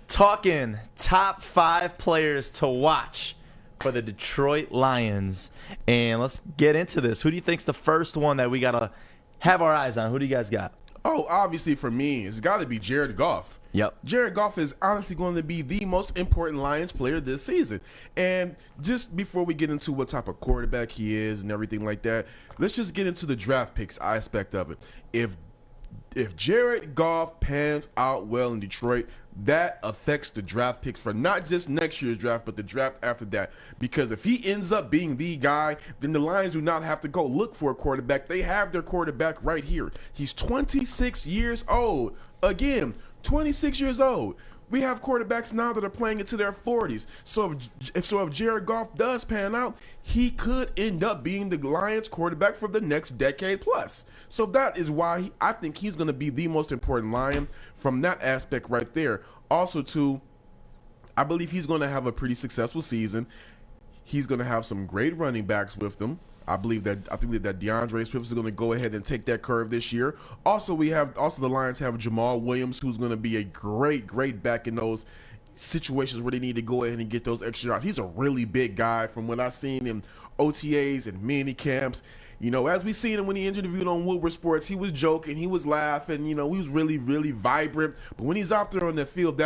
Talking top 5 players to watch for the Detroit Lions. And let's get into this. Who do you think's the first one that we got to have our eyes on? Who do you guys got? Oh, obviously for me, it's got to be Jared Goff. Yep. Jared Goff is honestly going to be the most important Lions player this season. And just before we get into what type of quarterback he is and everything like that, let's just get into the draft picks aspect of it. If Jared Goff pans out well in Detroit, that affects the draft picks for not just next year's draft, but the draft after that. Because if he ends up being the guy, then the Lions do not have to go look for a quarterback. They have their quarterback right here. He's 26 years old. Again, 26 years old. We have quarterbacks now that are playing into their 40s. So if Jared Goff does pan out, he could end up being the Lions quarterback for the next decade plus. So that is why I think he's going to be the most important Lion from that aspect right there. Also, too, I believe he's going to have a pretty successful season. He's going to have some great running backs with them. I think that DeAndre Swift is going to go ahead and take that curve this year. Also, the Lions have Jamal Williams, who's going to be a great back in those situations where they need to go ahead and get those extra yards. He's a really big guy from what I've seen in OTAs and mini camps. You know, as we seen him when he interviewed on Woodward Sports, he was joking, he was laughing. You know, he was really vibrant. But when he's out there on the field,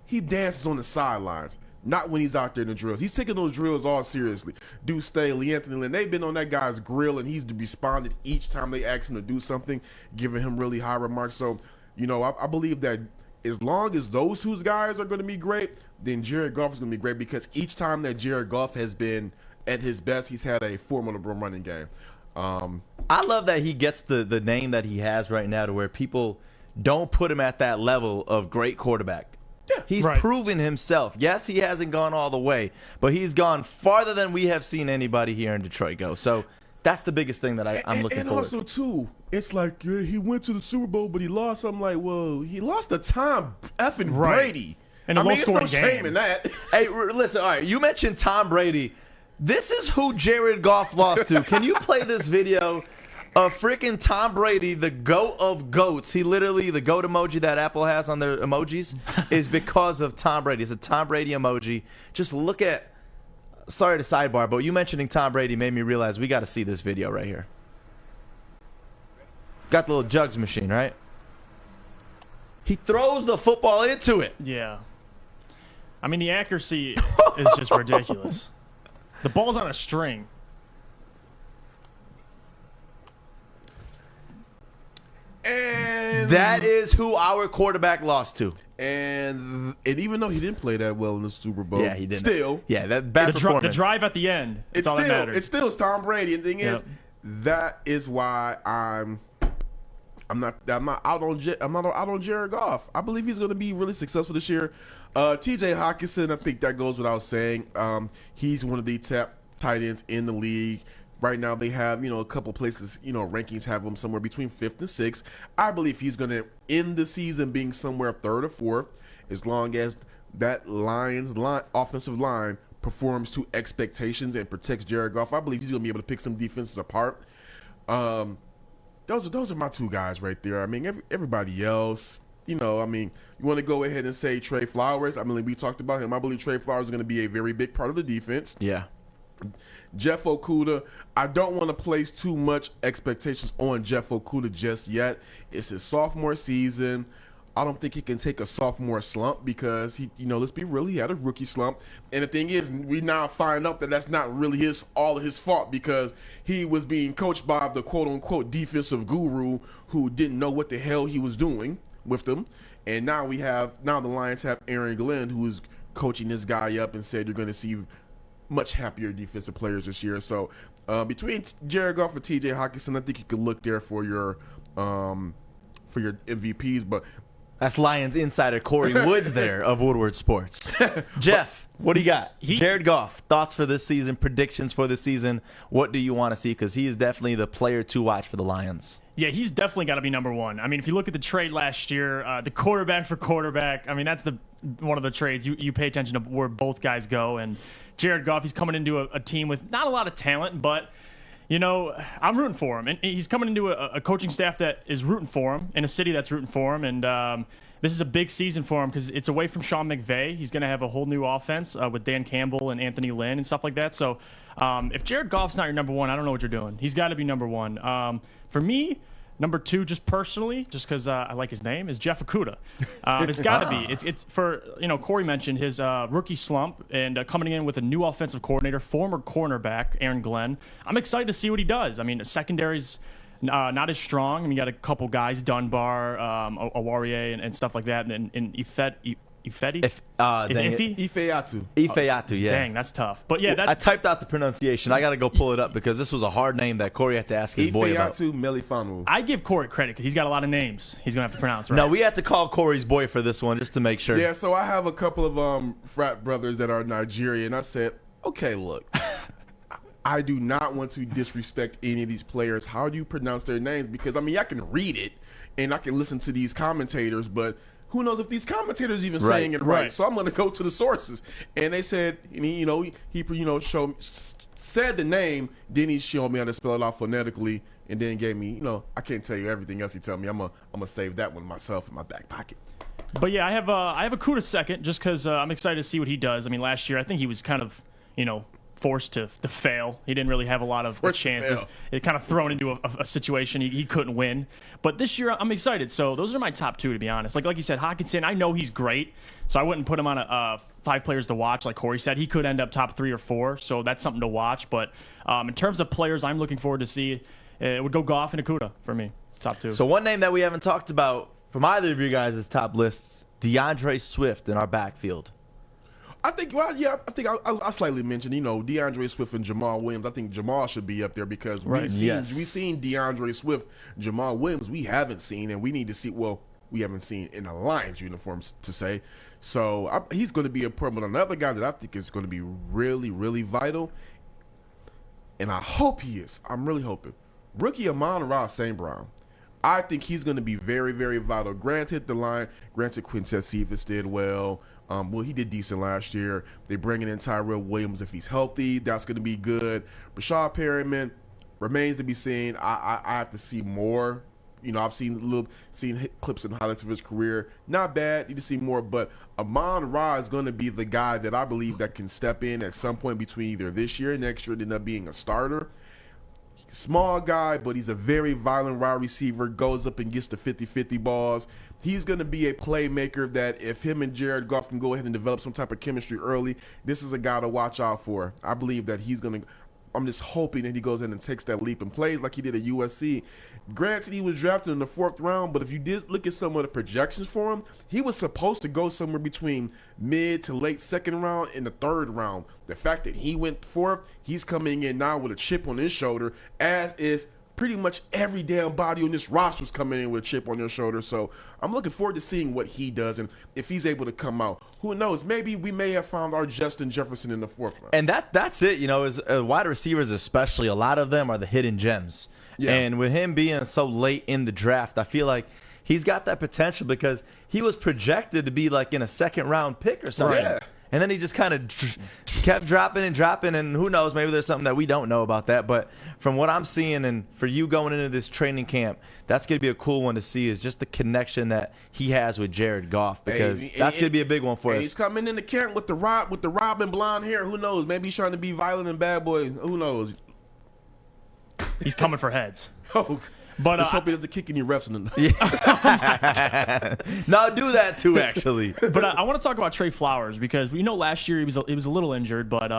he dances on the sidelines. Not when he's out there in the drills. He's taking those drills all seriously. Deuce Staley, Anthony Lynn, they've been on that guy's grill, and he's responded each time they ask him to do something, giving him really high remarks. So, you know, I believe that as long as those two guys are going to be great, then Jared Goff is going to be great, because each time that Jared Goff has been at his best, he's had a formidable running game. I love that he gets the name that he has right now to where people don't put him at that level of great quarterback. Yeah, he's proven himself. Yes, he hasn't gone all the way, but he's gone farther than we have seen anybody here in Detroit go. So that's the biggest thing that I'm looking forward to. And also, too, it's like he went to the Super Bowl, but he lost. I'm like, well, he lost to Tom effing Brady. And I mean, it's no shame in that. Hey, listen, all right, you mentioned Tom Brady. This is who Jared Goff lost to. Can you play this video of freaking Tom Brady, the GOAT of GOATs? He literally, the GOAT emoji that Apple has on their emojis is because of Tom Brady. It's a Tom Brady emoji. Just look at, sorry to sidebar, but you mentioning Tom Brady made me realize we got to see this video right here. Got the little jugs machine, right? He throws the football into it. Yeah. I mean, the accuracy is just ridiculous. The ball's on a string. And that is who our quarterback lost to. And even though he didn't play that well in the Super Bowl, yeah, he didn't. Still, yeah, that bad performance. The drive at the end. It's all still, that matters. It's still Tom Brady. And the thing is, that is why I'm not out on Jared Goff. I believe he's going to be really successful this year. T.J. Hockenson, I think that goes without saying. He's one of the top tight ends in the league. Right now, they have, a couple places, rankings have him somewhere between 5th and 6th. I believe he's going to end the season being somewhere 3rd or 4th, as long as that Lions offensive line performs to expectations and protects Jared Goff. I believe he's going to be able to pick some defenses apart. Those are my two guys right there. I mean, everybody else, you want to go ahead and say Trey Flowers. I mean, we talked about him. I believe Trey Flowers is going to be a very big part of the defense. Yeah. Jeff Okudah, I don't want to place too much expectations on Jeff Okudah just yet. It's his sophomore season. I don't think he can take a sophomore slump because let's be real, he had a rookie slump. And the thing is, we now find out that that's not really all of his fault, because he was being coached by the quote-unquote defensive guru who didn't know what the hell he was doing with them. And now the Lions have Aaron Glenn, who is coaching this guy up and said you're going to see much happier defensive players this year. So between Jared Goff and T.J. Hockenson, I think you could look there for your MVPs. But that's Lions insider Corey Woods there of Woodward Sports. Jeff, what do you got? Jared Goff, thoughts for this season, predictions for this season. What do you want to see? Because he is definitely the player to watch for the Lions. Yeah, he's definitely got to be number one. I mean, if you look at the trade last year, the quarterback for quarterback, I mean, that's one of the trades. You pay attention to where both guys go. And Jared Goff, he's coming into a team with not a lot of talent, but, I'm rooting for him. And he's coming into a coaching staff that is rooting for him, in a city that's rooting for him. And, this is a big season for him because it's away from Sean McVay. He's going to have a whole new offense with Dan Campbell and Anthony Lynn and stuff like that. So if Jared Goff's not your number one, I don't know what you're doing. He's got to be number one. For me, number two, just personally, just because I like his name, is Jeff Okudah. It's got to be. It's for, Corey mentioned his rookie slump and coming in with a new offensive coordinator, former cornerback, Aaron Glenn. I'm excited to see what he does. I mean, the secondary's not as strong. I mean, you got a couple guys, Dunbar, Awarie, and stuff like that, and Ifeatu. Ifeatu, yeah. Dang, that's tough. But yeah, I typed out the pronunciation. I got to go pull it up because this was a hard name that Corey had to ask his boy about. Ifeatu Melifonwu. I give Corey credit because he's got a lot of names he's going to have to pronounce, right? No, we had to call Corey's boy for this one just to make sure. Yeah, so I have a couple of frat brothers that are Nigerian. I said, okay, look. I do not want to disrespect any of these players. How do you pronounce their names? Because, I mean, I can read it and I can listen to these commentators, but who knows if these commentators even saying it right. So I'm going to go to the sources. And they said, he said the name, then he showed me how to spell it out phonetically, and then gave me, I can't tell you everything else he told me. I'm gonna save that one myself in my back pocket. But yeah, I have Okudah second just because I'm excited to see what he does. I mean, last year I think he was kind of, forced to fail. He didn't really have a lot of chances. It kind of thrown into a situation he couldn't win. But this year, I'm excited. So those are my top two, to be honest. Like you said, Hockenson, I know he's great, so I wouldn't put him on a 5 players to watch. Like Corey said, he could end up top 3 or 4, so that's something to watch. But in terms of players I'm looking forward to see, it would go Goff and Okudah for me, top 2. So one name that we haven't talked about from either of you guys' top lists, DeAndre Swift in our backfield. I think I slightly mentioned, DeAndre Swift and Jamal Williams. I think Jamal should be up there because we've seen DeAndre Swift, Jamal Williams, we haven't seen, and we need to see, we haven't seen in a Lions uniform to say. So he's going to be important. But another guy that I think is going to be really, really vital, and I hope he is. I'm really hoping. Rookie Amon-Ra St. Brown. I think he's going to be very, very vital. Granted, Quintez Cephas did well. He did decent last year. They bring in Tyrell Williams if he's healthy. That's going to be good. Rashad Perryman remains to be seen. I have to see more. I've seen clips and highlights of his career. Not bad. Need to see more. But Amon-Ra is going to be the guy that I believe that can step in at some point between either this year and next year and end up being a starter. Small guy, but he's a very violent wide receiver, goes up and gets the 50-50 balls. He's going to be a playmaker that if him and Jared Goff can go ahead and develop some type of chemistry early, this is a guy to watch out for. I believe that he's going to – I'm just hoping that he goes in and takes that leap and plays like he did at USC. Granted, he was drafted in the 4th round, but if you did look at some of the projections for him, he was supposed to go somewhere between mid to late 2nd round and the 3rd round. The fact that he went 4th, he's coming in now with a chip on his shoulder, as is pretty much every damn body on this roster is coming in with a chip on their shoulder. So I'm looking forward to seeing what he does and if he's able to come out. Who knows? Maybe we may have found our Justin Jefferson in the 4th round. And that's it. As wide receivers especially, a lot of them are the hidden gems. Yeah. And with him being so late in the draft, I feel like he's got that potential because he was projected to be like in a 2nd round pick or something. Yeah. And then he just kind of kept dropping, and who knows, maybe there's something that we don't know about that. But from what I'm seeing, and for you going into this training camp, that's going to be a cool one to see is just the connection that he has with Jared Goff because that's going to be a big one for us. He's coming into camp with the Robin blonde hair. Who knows? Maybe he's trying to be violent and bad boy. Who knows? He's coming for heads. Oh, but let's hope he doesn't kick any refs in the No, do that too, actually. But I want to talk about Trey Flowers because we know last year he was a little injured, but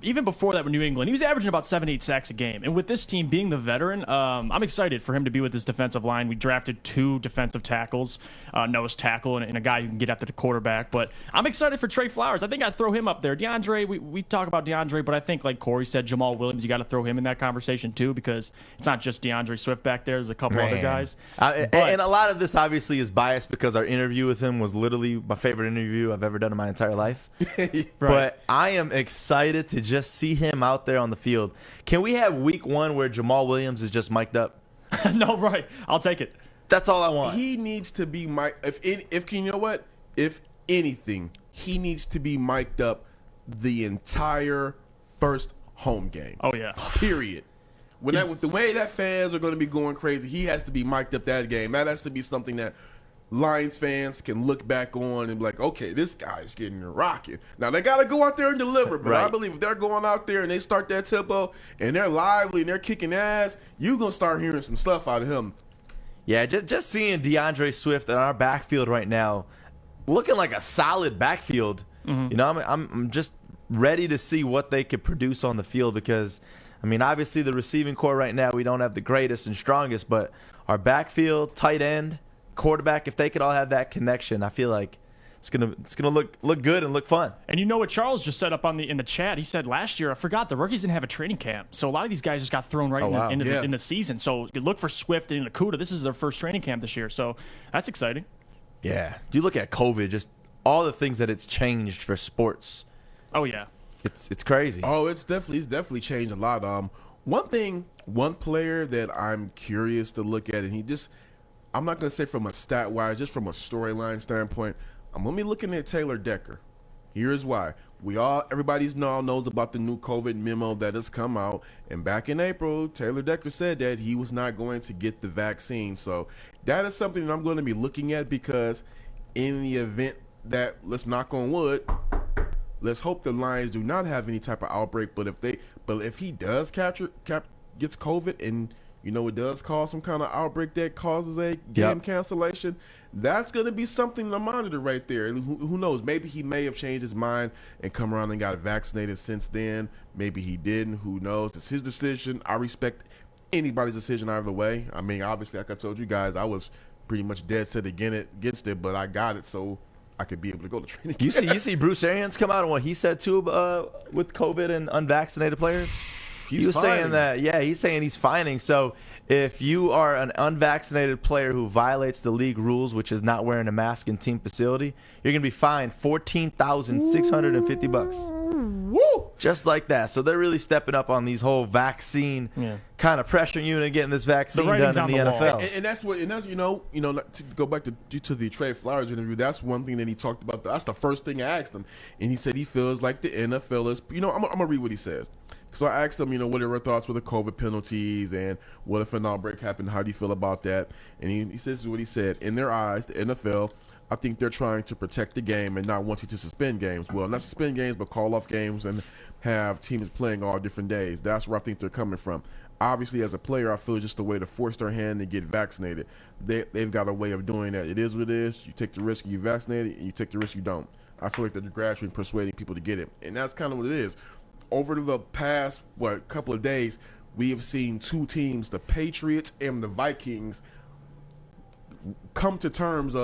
even before that with New England, he was averaging about 7-8 sacks a game. And with this team being the veteran, I'm excited for him to be with this defensive line. We drafted 2 defensive tackles, nose tackle, and a guy who can get after the quarterback. But I'm excited for Trey Flowers. I think I'd throw him up there. DeAndre, we talk about DeAndre, but I think like Corey said, Jamal Williams, you got to throw him in that conversation too because it's not just DeAndre Swift back there. There's a couple other guys. And a lot of this obviously is biased because our interview with him was literally my favorite interview I've ever done in my entire life. Right. But I am excited to just see him out there on the field. Can we have week 1 where Jamal Williams is just mic'd up? No, right. I'll take it. That's all I want. He needs to be mic'd. If anything, he needs to be mic'd up the entire first home game. Oh yeah. Period. With the way that fans are going to be going crazy, he has to be mic'd up that game. That has to be something that Lions fans can look back on and be like, okay, this guy's getting rocking. Now they got to go out there and deliver, but I believe if they're going out there and they start that tempo and they're lively and they're kicking ass, you're gonna start hearing some stuff out of him. Yeah, just seeing DeAndre Swift in our backfield right now, looking like a solid backfield. You know, I'm just ready to see what they could produce on the field because, I mean, obviously the receiving core right now, we don't have the greatest and strongest, but our backfield, tight end, quarterback, if they could all have that connection, I feel like it's gonna look good and look fun. And you know what Charles just said up in the chat? He said last year, I forgot, the rookies didn't have a training camp, so a lot of these guys just got thrown right in the season. So you look for Swift and Okudah. This is their first training camp this year, so that's exciting. Yeah, you look at COVID, just all the things that it's changed for sports. Oh yeah, it's crazy. Oh, it's definitely changed a lot. One player that I'm curious to look at, and I'm not gonna say from a stat wise, just from a storyline standpoint. I'm gonna be looking at Taylor Decker. Here's why. Everybody knows about the new COVID memo that has come out. And back in April, Taylor Decker said that he was not going to get the vaccine. So that is something that I'm going to be looking at because in the event that, let's knock on wood, let's hope the Lions do not have any type of outbreak. But if he does gets COVID and it does cause some kind of outbreak that causes a game cancellation, that's going to be something to monitor right there. And who knows? Maybe he may have changed his mind and come around and got vaccinated since then. Maybe he didn't. Who knows? It's his decision. I respect anybody's decision either way. I mean, obviously, like I told you guys, I was pretty much dead set against it, but I got it so I could be able to go to training. You see Bruce Arians come out and what he said too with COVID and unvaccinated players? He was saying that, he's saying he's fining. So if you are an unvaccinated player who violates the league rules, which is not wearing a mask in team facility, you're going to be fined $14,650. Woo! Just like that. So they're really stepping up on these whole vaccine kind of pressuring you into getting this vaccine done in the NFL. And that's to go back to the Trey Flowers interview, that's one thing that he talked about. That's the first thing I asked him. And he said he feels like the NFL is, I'm going to read what he says. So I asked him, what are your thoughts with the COVID penalties and what if an outbreak happened? How do you feel about that? And he says what he said. In their eyes, the NFL, I think they're trying to protect the game and not wanting to suspend games. Well, not suspend games, but call off games and have teams playing all different days. That's where I think they're coming from. Obviously, as a player, I feel it's just a way to force their hand to get vaccinated. They've got a way of doing that. It is what it is. You take the risk, you vaccinate it, and you take the risk, you don't. I feel like they're gradually persuading people to get it. And that's kind of what it is. Over the past, couple of days, we have seen two teams, the Patriots and the Vikings, come to terms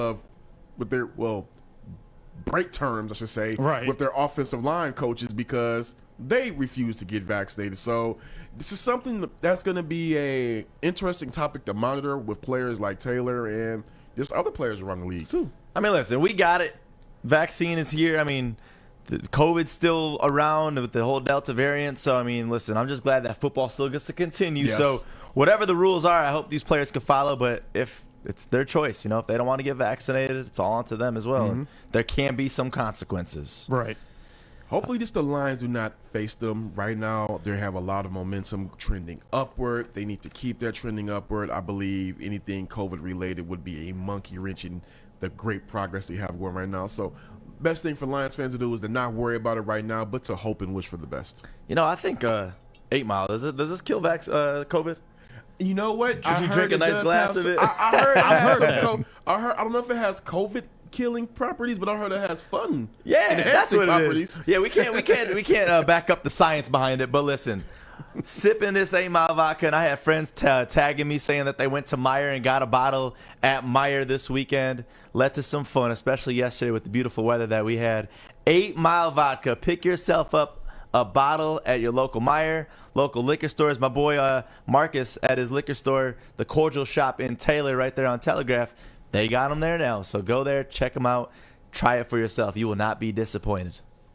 break terms, I should say, with their offensive line coaches because they refuse to get vaccinated. So this is something that's going to be a interesting topic to monitor with players like Taylor and just other players around the league too. I mean, listen, we got it. Vaccine is here. I mean, the COVID's still around with the whole Delta variant. So, I mean, listen, I'm just glad that football still gets to continue. Yes. So whatever the rules are, I hope these players can follow. But if it's their choice, if they don't want to get vaccinated, it's all on to them as well. And there can be some consequences. Right. Hopefully just the Lions do not face them. Right now, they have a lot of momentum trending upward. They need to keep that trending upward. I believe anything COVID-related would be a monkey wrench in the great progress they have going right now. So best thing for Lions fans to do is to not worry about it right now, but to hope and wish for the best. I think 8 Mile, does this kill COVID? You know what? Should you drink a nice glass of it? I don't know if it has COVID killing properties, but I heard it has fun. Yeah, that's what properties. It is. Yeah, we can't back up the science behind it. But listen, sipping this 8 Mile vodka, and I had friends tagging me saying that they went to Meijer and got a bottle at Meijer this weekend. Led to some fun, especially yesterday with the beautiful weather that we had. 8 Mile vodka. Pick yourself up a bottle at your local Meijer, local liquor stores. My boy Marcus at his liquor store, the Cordial Shop in Taylor, right there on Telegraph. They got them there now. So go there, check them out, try it for yourself. You will not be disappointed.